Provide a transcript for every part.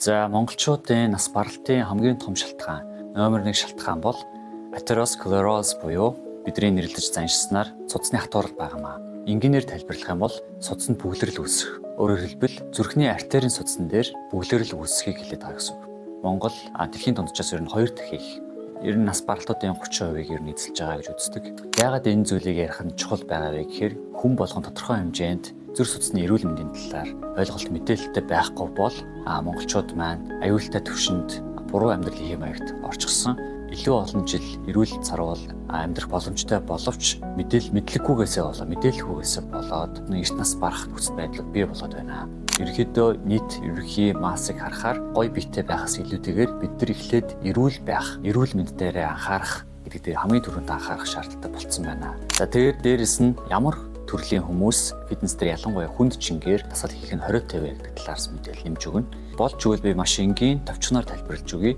За монголчуудын нас баралтын хамгийн том шалтгаан номер 1 шалтгаан бол атеросклероз буюу бидний нэрлэж заншснаар цуцны хатуурал байгаамаа. Энгийнээр тайлбарлах юм бол цуцанд бүглэрэл үүсэх. Өөрөөр хэлбэл зүрхний артерийн цуцсан дээр бүглэрэл үүсэхийг хэлээд байгаа гэсэн үг. Монгол дэлхийн дунджаас ер нь 2 дахь их. Ер нь нас баралтуудын 30%-ийг ер нь эзэлж байгаа гэж үздэг. Яагаад энэ зүйлийг ярих нь чухал байгаа вэ гэхээр хүн болгон тодорхой хэмжээнд зүрх судасны эрүүл мэндийн талаар ойлголт мэдээлэлтэй байхгүй бол монголчууд маань аюултай төвшөнд буруу амьдралын хэм маягт орчихсон. Илүү олон жил эрүүл царвал амьдрах боломжтой боловч мэдээлэлгүйгээсээ болоод эрт нас барах нөхцөл байдлууд бий болоод байна. Ерөнхийдөө нийт ерөнхий массыг харахаар гоё биетэй байхаас илүүтэйгээр бид нар эхлээд эрүүл мэнд дээрээ анхаарах гэдэг дээр хамгийн түрүүнд анхаарах шаардлагатай болцсон байна. За тэгээд дээрэс нь ямар төрлийн хүмүүс фитнес дээр ялангуяа хүнд чингээр дасгал хийх нь хориотой вэ гэдэг талаас мэдээлэл нэмж өгнө. Болж өгвөл би маш энгийн товчгоноор тайлбарлаж өгье.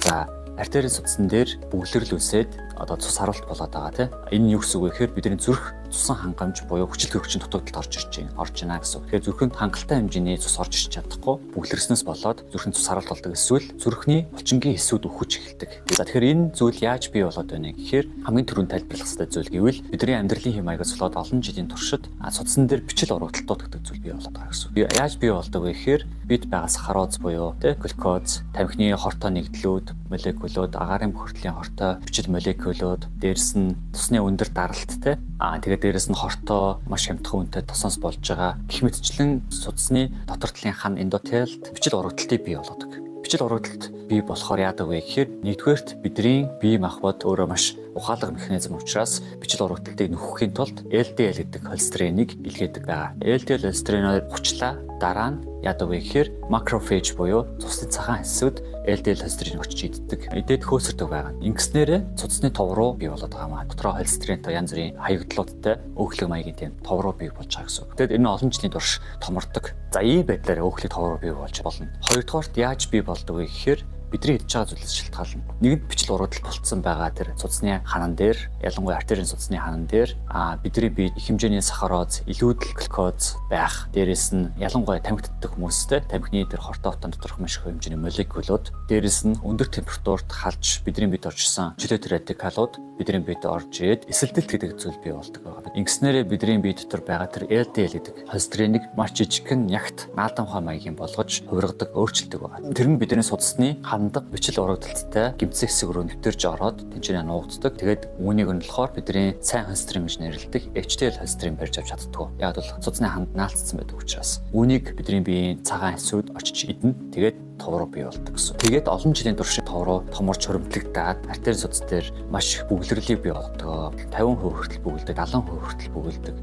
За артерийн судсан дээр бүглэрэл үсээд цус харуулт болоод байгаа тийм. Энэ юу гэсэн үг вэ гэхээр бидний зүрх цусан хангамж буюу хүчил төрөгчийн дутагдалд орж байна гэсэн үг. Тэгэхээр зүрхэнд хангалттай хэмжээний цус орж ирч чадахгүй бүглэрснээс болоод зүрхэнд цус харуулт болдог эсвэл зүрхний булчингийн хэсүүд өхөж эхэлдэг. За тэгэхээр энэ зүйл яаж бий болоод байна гэхээр хамгийн түрүүнд тайлбарлах ёстой зүйл гэвэл бидний амьдралын хэм маягаас болоод олон жилийн туршид цуцсан дээр бичил урагдлууд гэдэг зүйл бий болоод байгаа гэсэн үг. Яаж бий болдог вэ гэхээр бид байгаа сахароз буюу глюкоз, тамхины хортой нэгдлүүд, молекулууд, агаарын бохирдлын хортой бичил молекулууд, дээрэс нь цусны өндөр даралт тэгээд дээрэс нь хортой маш хямдхан үнэтэй тосоос болж байгаа гэх мэтчлэн судасны дотор талын хан эндотелд бичил урагдлыг бий болгодог. Бичил урагдлалт бий болохоор яадаг вэ гэхээр нэгдүгээрт бидний бие махбод өөрөө маш ухаалаг механизм учраас бичил урагдлыг нөхөхийн тулд LDL гэдэг холестеринийг илгээдэг байгаа. LDL холестериноор хучлаа дараа нь яадаг вэ гэхээр макрофаж буюу цусны цагаан хэсүүд LDL холестерин очиж иддэг. Эдээд хөөсөрдөг байгаа. Ингэснээрээ цусны тов руу бий болоод байгаа маа. Дотроо холестеринтэй янз бүрийн хаягдлуудтай өөхлөг маягийн тийм тов руу бий болж байгаа гэсэн үг. Тэгэд энэ олон жилийн турш томордог. За ийм байдлаар өөхлөг тов руу бий болж болно. Хоёрдугаарт яаж бий болдог вэ гэхээр бидний хийж байгаа зүйлээс шалтгаална. Нэгд бичил урагдал болцсон байгаа тэр цуцны ханан дээр, ялангуяа артерийн цуцны ханан дээр бидний бие их хэмжээний сахароз, илүүдэл глюкоз байх. Дээрээс нь ялангуяа тамхитдаг хүмүүстэй тамхины тэр хортой утан доторх маш их хэмжээний молекулууд, дээрээс нь өндөр температурт халж бидний биед орчсон жилетер радикалууд бидний биед орж ирээд эсэлдэлт гэдэг зүйл бий болдог байгаа. Ингэснээрээ бидний бие дотор байгаа тэр LDL гэдэг холестеринийг маш жижигхэн ягт наадам ухаан маягийн болгож хувиргадаг, өөрчилдөг байгаа. Тэр нь бидний судасны хандаг бичил урагдлалтай гэмцэх хэсэг рүү нэвтэрж ороод тэнцэнэ нуугддаг. Тэгээд үүнийг нь болохоор бидний сайн холестерин гэж нэрлэдэг HDL холестерин барьж авч чаддгүй. Яг бол судасны ханд наалцсан байдаг учраас үүнийг бидний биеийн цагаан хэсүүд очиж идэнэ. Тэгээд тов руу бий болдог гэсэн. Тэгээд олон жилийн турш тов руу томорч хуримтлагдаад артерийн судас дээр маш их бүглэрлийг бий болгодог. 50% хүртэл бүгэлдэг, 70% хүртэл бүгэлдэг.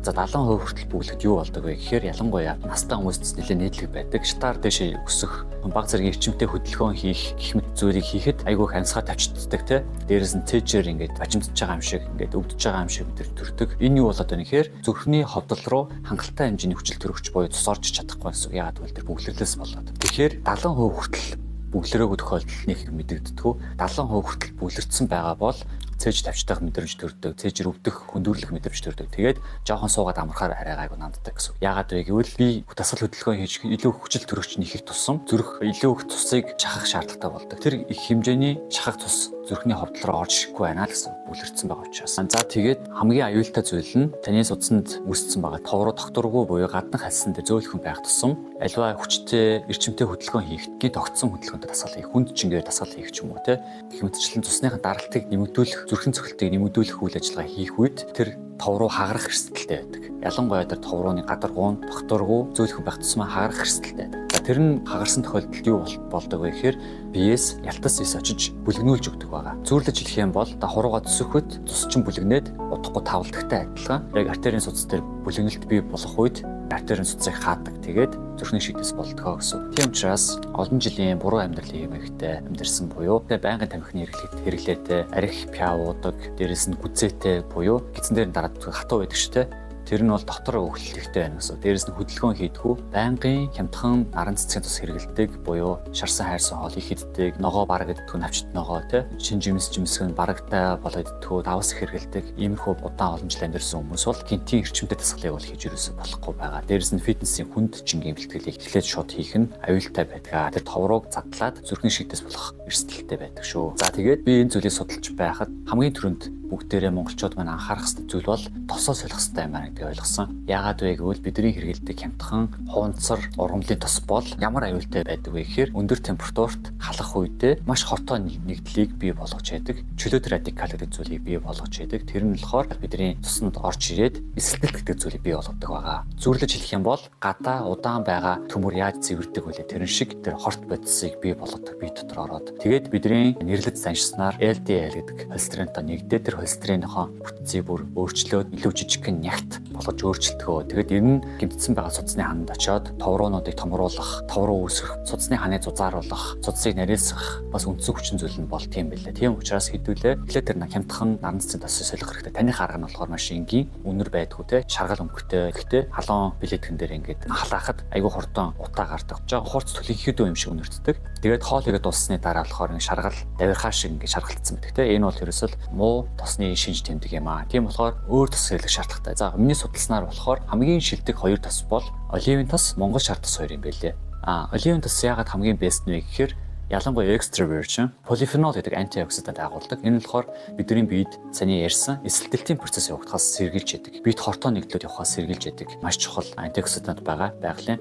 За 70% хүртэл бүглэхэд юу болдог вэ гэхээр ялангуяа настай хүмүүст нэлээд нийтлэг байдаг. Штар дэше өсөх, баг зэргийн эрчимтэй хөдөлгөөн хийх гэх мэт зүйлийг хийхэд айгүй амьсгаа тавьчихдаг те. Дээрээс нь цээжээр ингээд бажимдж байгаа юм шиг, ингээд өвдөж байгаа юм шиг төрдөг. Энэ юу болоод байна гэхээр зүрхний ховдол руу хангалттай хэмжээний хүчил төрөгч буюу цус орж чадахгүй гэсэн. Яагаад гэвэл тэр бүглэрлээс болоод. Тэгэхээр 70% хүртэл бүглэрээгүй тохиолдол нэг их мэдэгддэг. 70% хүртэл бүглэрдсэн байгаа бол цээж тавьчдах мэдрэмж төрдөг, цээжэр өвдөх хөндүрлэх мэдрэмж төрдөг. Тэгээд жоохон суугаад амархаар арай гайгүй нанддаг гэсэн. Яагаад вэ гэвэл би дасгал хөдөлгөөн хийж илүү хүчил төрөгч нэхэх тусам зүрх илүү их цусыг шахах шаардлагатай болдог. Тэр их хэмжээний шахах цус зүрхний ховдол руу орж ирэхгүй байна л гэсэн бүлэрдсэн байгаа учраас. За тэгээд хамгийн аюултай зүйл нь таны судасанд үүссэн байгаа тов руу докторгүй буюу гаднах хальсан дээр зөөлхөн байх тусам альва хүчтэй эрчимтэй хөдөлгөөн хийхдээ тогтсон хөдөлгөөнтэй дасгал хийх, хүнд чингээр дасгал хийх ч юм уу те. Гэх мэтчлэн цусныхаа даралтыг нэмэгдүүлэх, зүрхэн цохилтыг нэмэгдүүлэх үйл ажиллагаа хийх үед тэр тов руу хагарах эрсдэлтэй байдаг. Ялангуяа тэр тов рууны гадаргуун, докторгүй зөөлхөн байх тусмаа хагарах эрсдэлтэй байдаг. За тэр нь хагарсан тохиолдолд юу болдог вэ гэхээр биеэс ялтас ис очиж бүлэгнүүлж өгдөг байгаа. Зүйрлэж хэлэх юм бол хуруугаа төсөхөд цус чин бүлэгнээд удахгүй тавладагтай адилхан. Яг артерийн судас дээр бүлэгнэлт бий болох үед артерийн судасыг хаадаг. Тэгээд зүрхний шигдэс болдгоо гэсэн. Тийм учраас олон жилийн буруу амьдралын хэмжээтэй амьдэрсэн буюу байнгын тамхины хэрэглээтэй, арх пиа уудаг, дээрэс нь гүзээтэй буюу гидсэн дээр дараад хатуу байдаг шүү дээ. Тэр нь бол дотор өвчлөлттэй байна гэсэн. Дээрээс нь хөдөлгөөн хийдгүү, байнгын хямдхан наран цэцгийн тус хэрэгэлдэг буюу шарсан хайрсан хоол их иддэг, ногоо бараг иддэг, навчт ногоо тий. Шин жимсгэн барагтай болоод иддэг, давс их хэрэгэлдэг. Иймэрхүү удаан олон жил амьдэрсэн хүмүүс бол гинтийн эрчимтэй дасгалыг бол хийж ерөөсө болохгүй байгаа. Дээрээс нь фитнесийн хүнд жингийн бэлтгэлийг эхлээд шууд хийх нь аюултай байдаг. Тэр товрууг задлаад зүрхний шигдээс болох эрсдэлтэй байдаг шүү. За тэгээд би энэ зүйлийг судалж байхад хамгийн түрүүнд бүгдээрээ монголчууд маань анхаарах ёстой зүйл бол тосоо солих ёстой юм байна гэдгийг ойлгосон. Яагаад вэ гэвэл бидний хэрэгэлдэг хямдхан, хуунцар, ургамлын тос бол ямар аюултай байдаг вэ гэхээр өндөр температурт халах үедээ маш хортой нэгдлийг бий болгож байдаг. Чөлөөт радикал гэдэг зүйлийг бий болгож байдаг. Тэр нь болохоор бидний цуснд орж ирээд эсэлтэлт гэдэг зүйлийг бий болгодог байгаа. Зүрлэж хэлэх юм бол гадаа удаан байгаа төмөр яаж цэвэрдэг вэ? Тэрэн шиг тэр хорт бодисыг бий болгодог бие дотор ороод. Тэгээд бидний нэрлэж заншснаар LDL гэдэг холестеринтой нэгдээд тэр холестеринийнхоо бүтцийг бүр өөрчлөөд илүү жижигхэн нягт болгож өөрчилдөгөө. Тэгээд энэ нь гэмтсэн байгаа судасны ханад очиод товруунуудыг томруулах, товруу үүсгэх, судасны ханыг зузааруулах, судасыг нарийсгах бас үндсэн хүчин зүйл нь бол тийм байлаа. Тийм учраас хэдүүлээ эхлээд тэр хямдхан наран цэцгийн тосыг солих хэрэгтэй. Таны арга нь болохоор маш энгийн, үнэр байдгүй те, шаргал өнгөтэй. Гэхдээ халуун билетгэн дээр ингээд халаахад айгүй хурдан утаа гардаг. Жоо хурц төлөвлөхөд юм шиг үнэртдэг. Тэгээд хоол игээд дуусны дараа болохоор шаргал давирхаа шиг ингээд шаргалтсан байдаг те. Энэ бол ерөөсөл муу тосны шинж тэмдэг юм аа. Тийм болохоор өөр тос хэрэглэх шаардлагатай. За миний судалснаар болохоор хамгийн шилдэг хоёр тос бол оливын тос, монгол шар тос хоёр юм байлээ. Оливын тос яагаад хамгийн бест вэ гэхээр ялангуяа extra virgin polyphenol гэдэг антиоксидант агуулдаг. Энэ нь болохоор бидний биед саний ярьсан эсэлтэлтийн процесс явагдахаас сэргийлж яадаг. Биед хортой нэгдлүүд явахаас сэргийлж яадаг. Маш чухал антиоксидант байгалийн.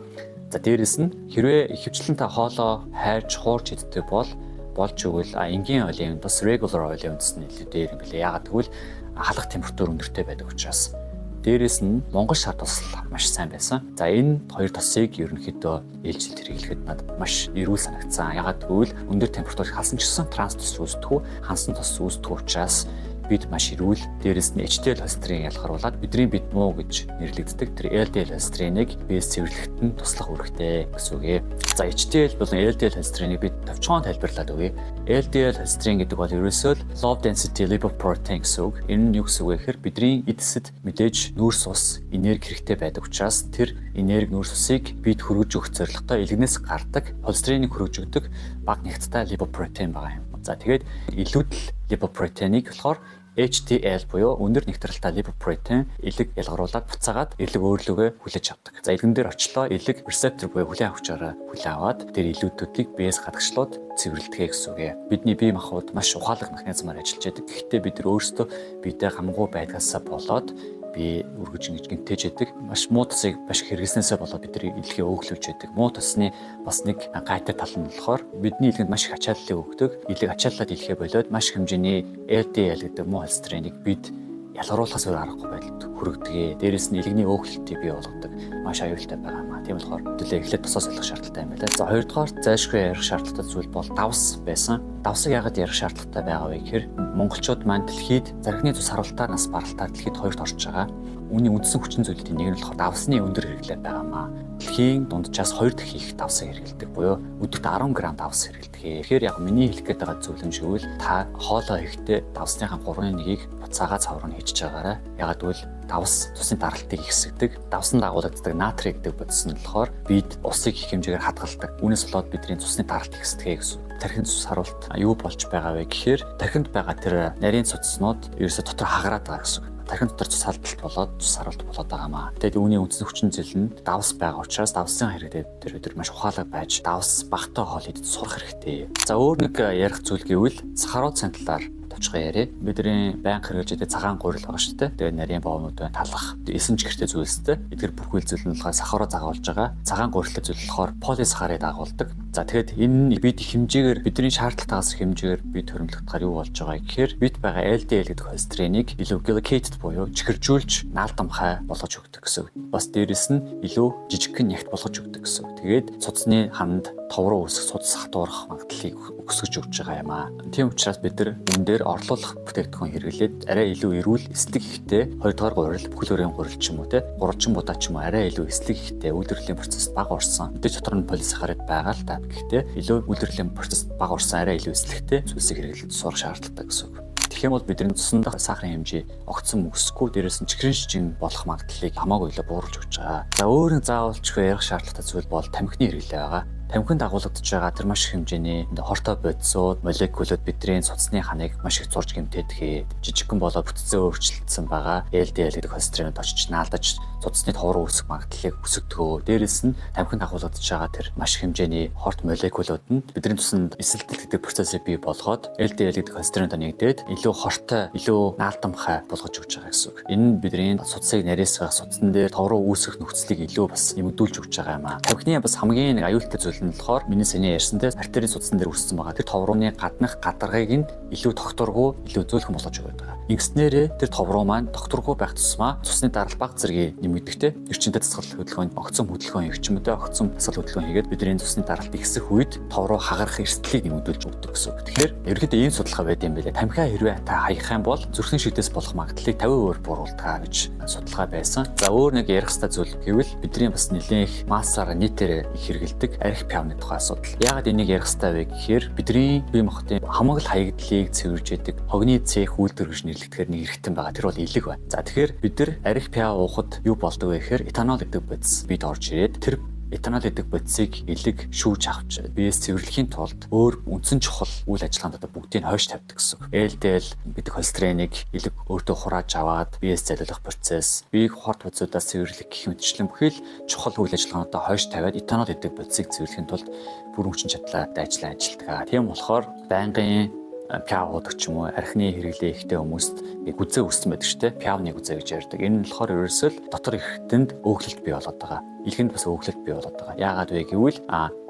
За дээрэс нь хэрвээ ихэвчлэн та хоолоо хайрж хуурж иддэг болж өгвөл энгийн оливын тос regular оливын тос нь илүү дээр юм билээ. Яагаад гэвэл халах температур өндөртэй байдаг учраас. Дээрээс нь монгол шар тос маш сайн байсан. За энэ хоёр тосыг ерөнхийдөө ээлжилт хэрэглэхэд надад маш эрүүл санагдсан. Ягаад гэвэл өндөр температурыг халсан ч гэсэн транс тос үүсдэггүй, хансан тос үүсдэггүй учраас бид маш эрүүл. Дээрээс нь HDL холестерин ялгаруулад бидний бид муу гэж нэрлэгддэг тэр LDL холестериныг биес цэвэрлэхэд нь туслах үүрэгтэй гэсэн үг ээ. За HDL болон LDL холестериныг бид товчхон тайлбарлаад өгье. LDL холестерин гэдэг бол ерөөсөө low density lipoprotein гэсэн үг. Энэ нь юу гэсэн үг вэ гэхээр бидний эдэсэд мэдээж нүүрс ус энерги хэрэгтэй байдаг учраас тэр энерги нүүрс усыг бид хөргөж өгөх зорилготой илгнээс гардаг холестериныг хөргөж өгдөг бага нягттай lipoprotein байгаа юм. За тэгээд илүүдэл lipoprotein-ыг болохоор HDL буюу өндөр нэгтралтай lipoprotein элэг ялгаруулад буцаагаад элэг өөрлөгөө хүлээж авдаг. За элгэн дээр очлоо элэг рецептор буюу хүлээн авчаараа хүлээн аваад тэр илүүдүүдийг биес гадагшлууд цэвэрлэдэг гэсэн үг ээ. Бидний бие махбод маш ухаалаг механизмаар ажиллаж байдаг. Гэхдээ бид нар өөрсдөө биедээ хамгүй байдгаасаа болоод би үргэж ингэж гинтэж яадаг. Маш муу тосыг маш хэрэглэснээсээ болоод бидний илгээ өглөвж яадаг. Муу тосны бас нэг гайтай тал нь болохоор бидний илгэнд маш их ачааллыг өгдөг. Илэг ачааллаад илгээ болоод маш хэмжээний LDL гэдэг муу холестериныг бид ялгаруулахаас өөр аргагүй байдалд хүргэдэг. Дээрээс нь илгэний өглөлтийг бий болгодог. Маш аюултай байгаа юм аа. Тийм болохоор хэдүүлээ эхлээд тосоо солих шаардлагатай юм байна. За хоёрдугаар зайлшгүй ярих шаардлагатай зүйл бол давс байсан. Давсыг яагаад ярих шаардлагатай байгаа вэ гэхээр монголчууд маань дэлхийд зархины цус харуултаар нас баралтаар дэлхийд хоёрт орж байгаа. Үүний үндсэн хүчин зүйлүүдийн нэг нь болохоор давсны өндөр хэрэглээ байгаамаа. Дэлхийн дунджаас 2 дахин их давсыг хэрэглэдэг буюу өдөрт 10 г давс хэрэглэдэг. Тэгэхээр яг миний хэлэх гээд байгаа зүйл нь шиввэл та хоолоо ихдээ давсныхаа 3/1-ийг буцаага цавар нь хийчихэж байгаарай. Ягаад гэвэл давс цусны даралтыг ихсэгдэг. Давсан дагуулдаг натрий гэдэг бодис нь болохоор бид усыг их хэмжээгээр хадгалдаг. Үүнээс болоод бидний цусны даралт ихсдэгэ гэсэн. Тархинд цус харуулт юу болж байгаа вэ гэхээр тархинд байгаа тэр нарийн цуцнууд ерөөсө дотор хагараад байгаа гэсэн. Тархин дотор цус халдалт болоод цус харуулт болоод байгаамаа. Тэгээд үүний үндсэн хүчин зүйл нь давс байгаа учраас давсын хэрэгтэй тэр өдөр маш ухаалаг байж давс багтаа хоол идэж сурах хэрэгтэй. За өөр нэг ярих зүйл гэвэл сахарууд талаар тавчгаа яриа. Бидний байнга хэрэглэж байгаа цагаан гурил байгаа шүү дээ. Тэгээд нарийн боомнууд байна, талах, эсэн чигэртэй зүйлстэй. Эдгээр бүхэл зүйл нь болохоор сахароо загуулж байгаа. Цагаан гурилтай зүйл болохоор полисахарид агуулдаг. За тэгэхээр энэ нь бид хэмжээгээр бидний шаардлагатаас хэмжээгээр бид хөрөмлөгдөхөөр юу болж байгаа гэхээр бид байгаа LDL гэдэг холестеринийг илүү glycated буюу чихэржүүлж наалдамхай болгож өгдөг гэсэн. Бас дээрэс нь илүү жижигхэн нягт болгож өгдөг гэсэн. Тэгээд цуцны ханд товроо үүсэх, цуц хатуурах магадлалыг өсгөж өгч байгаа юм аа. Тийм учраас бид нар энэ дээр орлуулах бүтээгдэхүүн хэрэглээд арай илүү эрүүл, эслэг ихтэй 2 дугаар гурил, бүхэл өрийн гурил ч юм уу те 3 будаа ч юм уу арай илүү эслэг ихтэй үйлдвэрлэлийн процесс бага орсон. Мэдээж дотор нь полисахарид байгаа л та. Гэхдээ илүү үйлдвэрлэлийн процесс бага орсон арай илүү эслэгтэй зүйлсийг хэрэглэж сурах шаардлагатай гэсэн үг. Тэгэх юм бол бидний цуснд сахарын хэмжээ огцон өсөхгүй, дээрээс нь чихрийн шижин болох магадлалыг хамаагүй илүү бууруулж өгч байгаа. За өөр нэг заавалчгүй ярих шаардлагатай зүйл бол тамхины хэрэглээ байгаа. Тамхинд дагуулгадж байгаа тэр маш их хэмжээний хортой бодисууд, молекулууд бидний цуцны ханыг маш их зурж гэмтээдэг. Жижигхэн болоод бүтцээ өөрчлөлтсөн байгаа. LDL гэдэг холестеринод очиж наалдаж цуцны товроо үүсэх магадлалыг өсгөдгөө. Дээрээс нь тамхинд дагуулгадж байгаа тэр маш их хэмжээний хорт молекулууд нь бидний цуснд эсэлдэл гэдэг процессыг бий болгоод LDL гэдэг холестеринод нэгдээд илүү хортой, илүү наалдамхай болгож өгч байгаа гэсэн үг. Энэ нь бидний цуцыг нарийсгах, цуцсан дээр товроо үүсэх нөхцөлийг илүү бас нэмэгдүүлж өгч байгаа юм аа. Тамхины бас хамгийн нэг аюултай зүйл нь болохоор миний саний ярьсантай артерийн цуцсан дээр үүссэн байгаа. Тэр товрооны гаднах гадаргыг нь илүү докторгүй, илүү зөөлхөн болгож өгöd байгаа. Ингэснээрээ тэр товроо маань докторгүй байх тусмаа цусны даралт баг зэрэг нэмэгдэхтэй эрчимтэй дасгал хөдөлгөөнд огцом хөдөлгөөн эрчимтэй огцом дасгал хөдөлгөөн хийгээд бидний цусны даралт ихсэх үед товроо хагарах эрсдлийг нэмэгдүүлж өгдөг гэсэн үг. Тэгэхээр ерөнхийдөө ийм судалгаа байд юм байлаа. Тамхиа хэрвээ та хаях юм бол зүрхний шигдээс болох магадлалыг 50% бууруулдаг гэж судалгаа байсан. За өөр нэг ярих хэвээр зүйл гэвэл бидний бас нэлээх массаар нийтээр их хэрэгэлдэг арх пиавны тухай асуудал. Яагаад энийг ярих хэвээр вэ гэхээр бидний бие махбодын хамаг л хаягдлыг цэвэрж яадаг хогны цех үйлдвэр гэж нэрлэгдэхээр нэг эргэтэн байгаа. Тэр бол элэг байна. За тэгэхээр бид нар арх пиав уухад юу болдог вэ гэхээр этанол гэдэг бодис бид орж ирээд тэр этанол гэдэг бодисыг элэг шүүж авч биеэс цэвэрлэхийн тулд өөр үндсэн чухал үйл ажиллагаанд бүгдийг нь хойш тавьдаг гэсэн. LDL гэдэг холестериныг элэг өөртөө хурааж аваад биеэс залуулах процесс, биеийг хорт бодисудаас цэвэрлэх гэх мэтчлэн бүхэл чухал үйл ажиллагаанд хойш тавиад этанол гэдэг бодисыг цэвэрлэхийн тулд бүр өнгөчин чадлаа ажилладаг. Тийм болохоор байнгын пиав уудаг ч юм уу архины хэрэглээ ихтэй хүмүүст гүзээ үүссэн байдаг шүү дээ. Пиавны гүзээ гэж ярьдаг. Энэ нь болохоор ерөөсөө л дотор эрхэтэнд өглөлт бий болоод байгаа. Илгэнд бас өглөлт бий болоод байгаа. Яагаад вэ гэвэл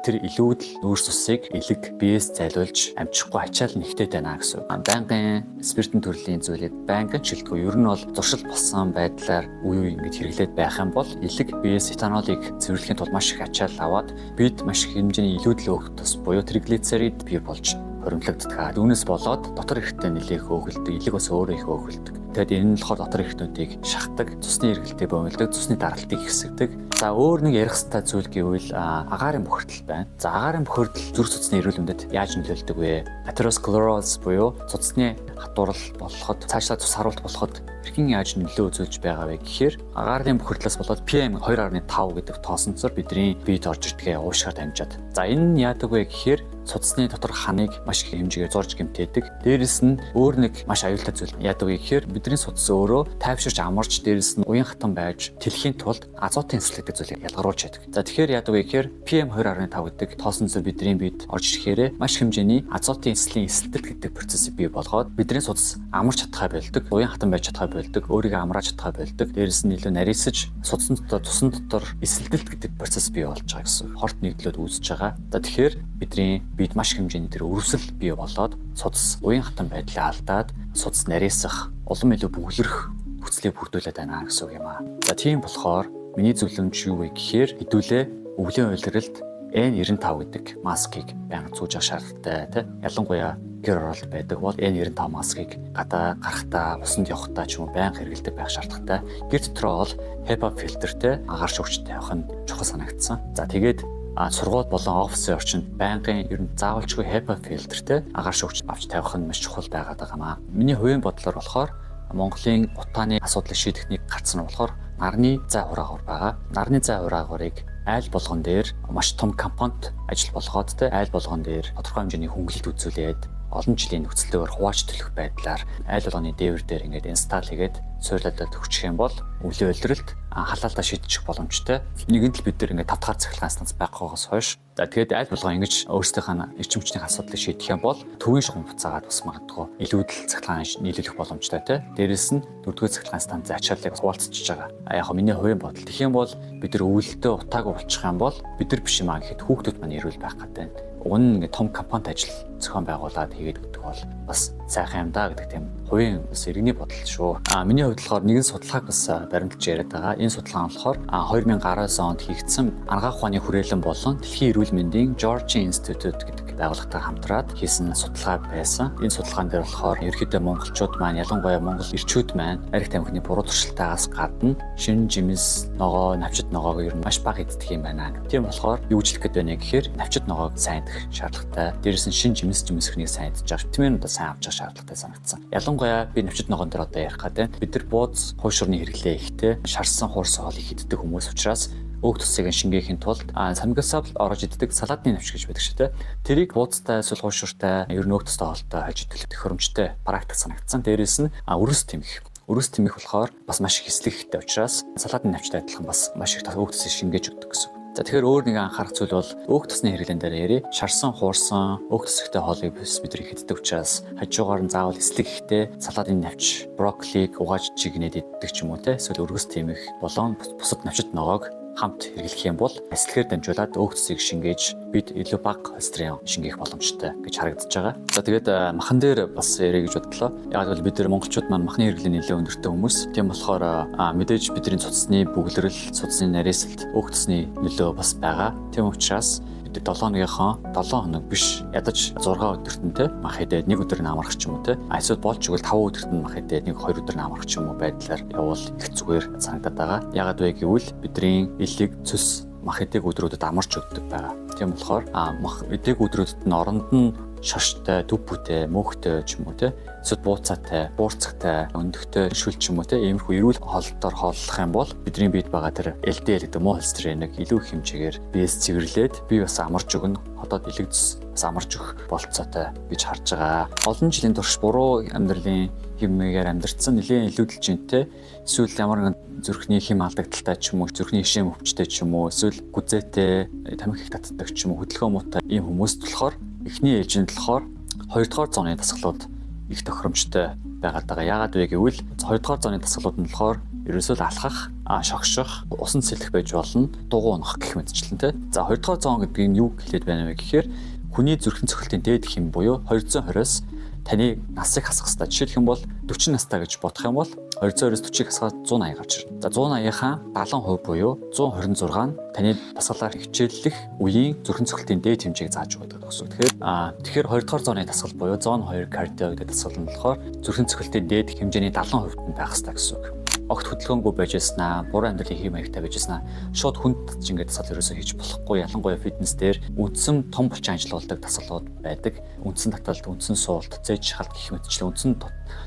тэр илүүдл нүүрс цусыг элэг биеэс зайлуулж амжихгүй ачаал нэгтэй байна гэсэн үг. Байнгын спиртэн төрлийн зүйлийг байнгын шилдэггүй. Ер нь бол зуршил болсон байдлаар үе ингэж хэрэглээд байх юм бол элэг биеэс этанолыг цэвэрлэхийн тулд маш их ачаал аваад бид маш их хэмжээний илүүдл өгөх тус буюу триглицерид бий болж хоригдлогддог. Үүнээс болоод дотор эрхтээ нэлээх өөхөлдөг, элэг бас өөрөө их өөхөлдөг. Тэгэд энэ нь болохоор дотор эрхтнүүдийг шахдаг, цусны эргэлтээ бомилдог, цусны даралтыг ихсэгдэг. За өөр нэг ярих хэвээр зүйл гэвэл агаарын бохирдол байна. За агаарын бохирдол зүрх цусны эрүүл мэндэд яаж нөлөөлдөг вэ? Атеросклероз буюу цусны хатуурал болоход, цаашлаа цус харуулт болоход хэрхэн яаж нөлөө үзүүлж байгаа вэ гэхээр агаарын бохирдлоос болоод PM 2.5 гэдэг тоосонцоор бидний биед орж ирдгээ уушгаар дамжаад. За энэ нь яадаг вэ гэхээр цуцны дотор ханыг маш их хэмжээгээр зурж гэмтээдэг. Дээрэс нь өөр нэг маш аюултай зүйл яадаг вэ гэхээр бидний цуц өөрөө тайвширч амарч дээрэс нь уян хатан байж тэлхийн тулд азотын эсрэг гэдэг зүйлийг ялгаруулж яадаг. За тэгэхээр яадаг вэ гэхээр PM 2.5 гэдэг тоосонцоор бидний биед орж ирэхээр маш хэмжээний азотын эслийн эсэлтэл гэдэг процессыг бий болгоод бидний цуц амарч чадхай болдог, уян хатан байж чадхай болдог, өөрийгөө амрааж чадхай болдог. Дээрэс нь илүү нарийсаж цуцсан дотор тусан дотор эсэлтэлт гэдэг процесс бий болж байгаа гэсэн. Хорт нэгдлүүд үүсэж байгаа. За тэгэхээр бидний бид маш хэмжээний тэр өрөвсөл бий болоод цуц уян хатан байдлаа алдаад цуц нарийсах, улам илүү бүглэрэх нөхцөлийг бүрдүүлээд байна гэсэн үг юм аа. За тийм болохоор миний зөвлөмж юу вэ гэхээр хэдүүлээ өвлийн уйлралд N95 гэдэг маскыг байнга зүүж авах шаардлагатай тийм. Ялангуяа гэр оролт байдаг бол N95 маскыг гадаа гарахтаа, усанд явахдаа ч юм уу байнга хэрэглэдэг байх шаардлагатай. Гэр дотроо бол HEPA фильтртэй агаар шүүгчтэй явах нь чухал санагдсан. За тэгээд сургууль болон офисын орчинд байнгын ер нь заавалчгүй HEPA фильтртэй агаар шүүгч авч тавих нь маш чухал байгаад байгаа маа. Миний хувийн бодлоор болохоор Монголын утааны асуудлыг шийдэх нэг гарц нь болохоор нарны зай хураагаар байгаа. Нарны зай хураагарыг айл болгон дээр маш том компонент ажил болгоод айл болгон дээр тодорхой хэмжээний хөнгөлөлт үзүүлээд олон жилийн нөхцөлөөр хувааж төлөх байдлаар айл болгоны дээвэр дээр ингээд инсталл хийгээд суйрлаад өгчих юм бол өвлийн уйлралд халаалтаа шийдчих боломжтой. Нэгэнт л бид нэр ингээд татгаар цахилгаан станц байгаагаас хойш. За тэгээд айл болгон ингэж өөрсдийнхээ эрчим хүчний асуудлыг шийдэх юм бол төвийн шугам буцаагаад бас магадгүй илүүдэл цахилгаан нийлүүлэх боломжтой те. Дээрээс нь дөрөвдүгээр цахилгаан станцын ачааллыг хуваалцчихж байгаа. Яг миний хувийн бодол. Тэгэх юм бол бид нар өвөлдөө утаагүй болчих юм бол бид нар биш юм аа гэхэд хүүхдүүд маань эрүүл байх гэдэг. Уг нь ингээд том компанид ажил зохион байгуулад хийгээд өгдөг бол бас сайхан юм да гэдэг тийм хувийн бас иргэний бодол шүү. Миний хувьд болохоор нэгэн судалгааг бас баримталж яриад байгаа. Энэ судалгаа нь болохоор 2019 онд хийгдсэн анагаах ухааны хүрээлэн болон дэлхийн эрүүл мэндийн Georgia Institute гэдэг байгууллагатай хамтраад хийсэн судалгаа байсан. Энэ судалгаан дээр болохоор ерөнхийдөө монголчууд маань ялангуяа монгол ирчүүд маань арх тамхины буруу туршилтаагаас гадна шинэ жимс ногоо, навчит ногоог ер нь маш бага иддэг юм байна. Тийм болохоор юу гэж хэлэх гээд байна гэхээр навчит ногоог сайн идэх шаардлагатай. Дээрээс нь шинэ жимсхнийг сайн идэж байгаа. Витаминуудаа сайн авч явах шаардлагатай санагдсан. Ялангуяа би навчит ногоон дээр одоо ярих гэдэг. Бид нар бууз хуушурны хэрэглээ ихтэй шарсан хуурс хоол их иддэг хүмүүс учраас өг тусыг шингээхийн тулд самгисав орж иддэг салаатны навч гэж байдаг шүү дээ. Тэрийг бууцтай, эсвэл хуушуртай, ер нь өг тустай хоолтой хаж идэх төхөөрөмжтэй практик санагдсан. Дээрээс нь өрөс тэмэх. Өрөс тэмэх болохоор бас маш их эслэг ихтэй учраас салаатны навчтай адилхан бас маш их өг тусыг шингээж өгдөг гэсэн. За тэгэхээр өөр нэг анхаарах зүйл бол өг тусны хэрэглэн дээр ярив. Шарсан, хуурсан, өг тусгтэй хоолыг бид иддэг учраас хажуугаар нь заавал эслэг ихтэй салаатын навч, брокколиг угааж чигнээд иддэг ч юм уу те. Эсвэл өргөс тэмэх болон бусад навчит ногоог хамт хэрэглэх юм бол эслэгээр дамжуулаад өг тусыг шингээж бид илүү бага холестерин шингээх боломжтой гэж харагдаж байгаа. За тэгээд махан дээр бас ярих гэж бодлоо. Яг л бид нар монголчууд маань махны хэрэглээ нэлээд өндөртэй хүмүүс. Тийм болохоор мэдээж бидний цуцсны бүглэрэл, цуцсны нарийсалд өг тусны нөлөө бас байгаа. Тийм учраас 7 хоногийнхоо 7 хоног биш ядаж 6 өдөрт нь те мах идээд 1 өдөр нь амрах ч юм уу те эсвэл болж игэл 5 өдөрт нь мах идээд 1-2 өдөр нь амрах ч юм уу байдлаар явал их зүгээр санагдаад байгаа. Яагаад вэ гэвэл бидний элэг цөс мах идэг өдрүүдэд амарч өгдөг байгаа. Тийм болохоор мах идэг өдрүүдэд нь оронд нь шоштой, төв бүтэй, мөөхтэй ч юм уу те эсвэл бууцаатай, буурцагтай, өндөгтэй шүл ч юм уу те иймэрхүү эрүүл хоолтоор хооллох юм бол бидний биед байгаа тэр LDL гэдэг муу холестериныг илүү их хэмжээгээр биес цэвэрлээд бие бас амарч өгнө. Хотод элэгдэс бас амарч өгөх болцоотой гэж харж байгаа. Олон жилийн турш буруу амьдралын хэмээгээр амьдарсан нэлийн илүүдэлж интэй эсвэл ямар нэгэн зүрхний хэм алдагдaltaй ч юм уу, зүрхний ишэм өвчтэй ч юм уу, эсвэл гүзээтэй, тамхи их татдаг ч юм уу, хөдөлгөөн муутай ийм хүмүүст болохоор эхний ээлжинд болохоор 2 дугаар зооны дасгалууд их тохиромжтой байгаад байгаа. Яагаад вэ гэвэл 2 дугаар зооны дасгалууд нь болохоор ерөөсөө алхах, шогших, усан сэлэх байж болно, дугуй унах гэх мэтчлэн тэ. За 2 дугаар зоон гэдэг нь юу хэлээд байна вэ гэхээр хүний зүрхэн цохилтын дээд хэм буюу 220-оос таны насыг хасах хэрэгтэй. Жишээлх юм бол 40 настай гэж бодох юм бол 220-оос 40-ыг хасгаад 180 гарч ирнэ. За 180-ийнхаа 70% буюу 126 нь таны дасгалаар хичээллэх үеийн зүрхэн цохилтын дээд хэмжээг зааж өгдөг гэсэн. Тэгэхээр 2 дугаар зооны дасгал буюу зон 2 кардио гэдэг дасгал нь болохоор зүрхэн цохилтын дээд хэмжээний 70% нь байх хэрэгтэй гэсэн үг. Огт хөдөлгөөнгүй байж яснаа, буруу амьдралын хэм маягтай байж яснаа, шууд хүнд ингээд дасгал ерөөсөө хийж болохгүй. Ялангуяа фитнес дээр үндсэн том булчин ажиллуулдаг дасгалууд байдаг. Үндсэн таталт, үндсэн суулт, зээж шахалт гэх мэтчлэн үндсэн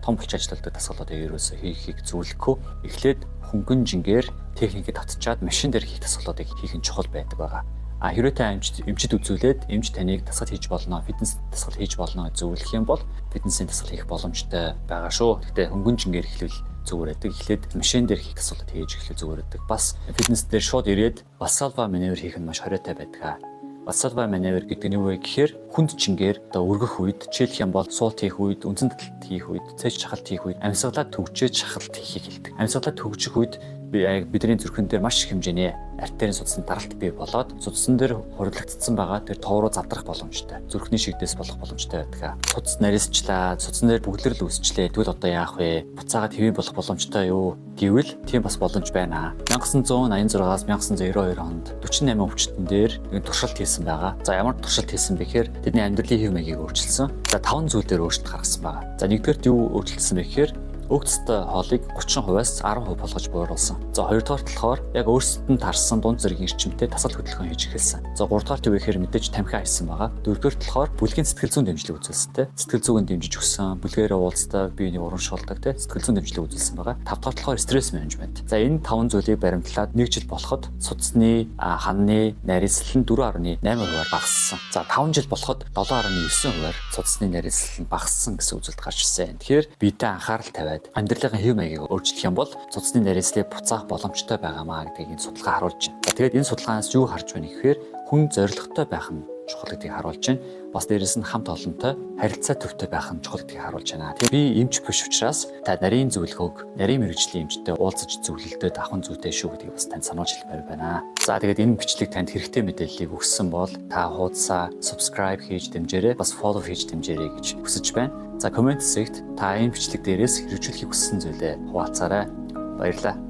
том булчин ажиллуулдаг дасгалуудыг ерөөсөө хийхийг зөвлөхгүй. Эхлээд хөнгөн жингээр техникийг татчаад машин дээр хийх дасгалуудыг хийх нь чухал байдаг байгаа. Хэрвээ та эмчид үзүүлээд эмч таныг дасгал хийж болно, фитнес дасгал хийж болно гэж зөвлөх юм бол фитнесийн дасгал хийх боломжтой байгаа шүү. Гэхдээ хөнгөн жингээр эхлэвэл зүгээр байдаг. Эхлээд машин дээр хийх дасгалууд хийж эхлэх зүгээр байдаг. Бас фитнес дээр шууд ирээд Valsalva маневр хийх нь маш хориотой байдаг. Valsalva маневр гэдэг нь юу вэ гэхээр хүнд чингээр одоо өргөх үед, жишээлх юм бол суулт хийх үед, үндсэн таталт хийх үед, цээж шахалт хийх үед амьсгалаа төгжөөж шахалт хийхийг хэлдэг. Амьсгалаа төгжих үед бидний зүрхэн дээр маш их хэмжээний артерийн судасны даралт бий болоод судасн дээр хурлагдсан байгаа тэр тов руу задрах боломжтой. Зүрхний шигдээс болох боломжтой байдаг. Судас нарийсчлаа, судасн дээр бүгдлэрэл үүсчлээ. Тэгвэл одоо яах вэ? Буцаагаад хэвийн болох боломжтой юу? Гэвэл тийм бас боломж байна. 1986-аас 1992 онд 48 өвчтөн дээр туршилт хийсэн байгаа. За ямар туршилт хийсэн бэ гэхээр тэдний амьдралын хэв маягийг өөрчилсөн. За 5 зүйл дээр өөрчлөлт гаргасан байгаа. За нэгдүгээрт юу өөрчилсөн бэ гэхээр өг тустай хоолыг 30%-аас 10% болгож бууруулсан. За 2 дугаарт болохоор яг өөрсдөд нь тарсан дунд зэргийн эрчимтэй дасгал хөдөлгөөн хийж эхэлсэн. За 3 дугаарт юу гэхээр мэдээж тамхи хайсан байгаа. 4 дугаарт болохоор бүлгийн сэтгэл зүйн дэмжлэг үзүүлсэн те. Сэтгэл зүйн дэмжиж өгсөн, бүлгээрээ уулздаг, биенийг урамшуулдаг те. Сэтгэл зүйн дэмжлэг үзүүлсэн байгаа. 5 дугаарт болохоор стресс менежмент. За энэ 5 зүйлийг баримтлаад 1 жил болоход судасны ханны нарийсал нь 4.8%-аар багассан. За 5 жил болоход 7.9%-аар судасны нарийсал нь багассан гэсэн үзүүлэлт гарч ирсэн. Тэгэхээр биедээ анхаарал тавиад амьдралын хэв маягийг өөрчлөх юм бол цуцсны нарийслыг буцаах боломжтой байгаамаа гэдгийг энэ судалгаа харуулж байна. За тэгээд энэ судалгаанаас юу харж байна гэхээр хүн зоригтой байх нь чухал гэдгийг харуулж байна. Бас дээрэс нь хамт олонтой харилцаа төвтэй байх нь чухал гэдгийг харуулж байна. Тэгээд би эмч биш учраас та нарийн зөвлөгөөг, нарийн мэрэгжлийн эмчтэй уулзаж зөвлөлтөд авах нь зүйтэй шүү гэдгийг бас танд сануулж хэлмээр байна. За тэгээд энэ бичлэг танд хэрэгтэй мэдээллийг өгсөн бол та хуудасаа subscribe хийж дэмжээрэй, бас follow хийж дэмжээрэй гэж хүсэж байна. За комент хэсэгт та энэ бичлэг дээрээс хэрэгжүүлэхийг хүссэн зүйлээ хуваалцаарай. Баярлалаа.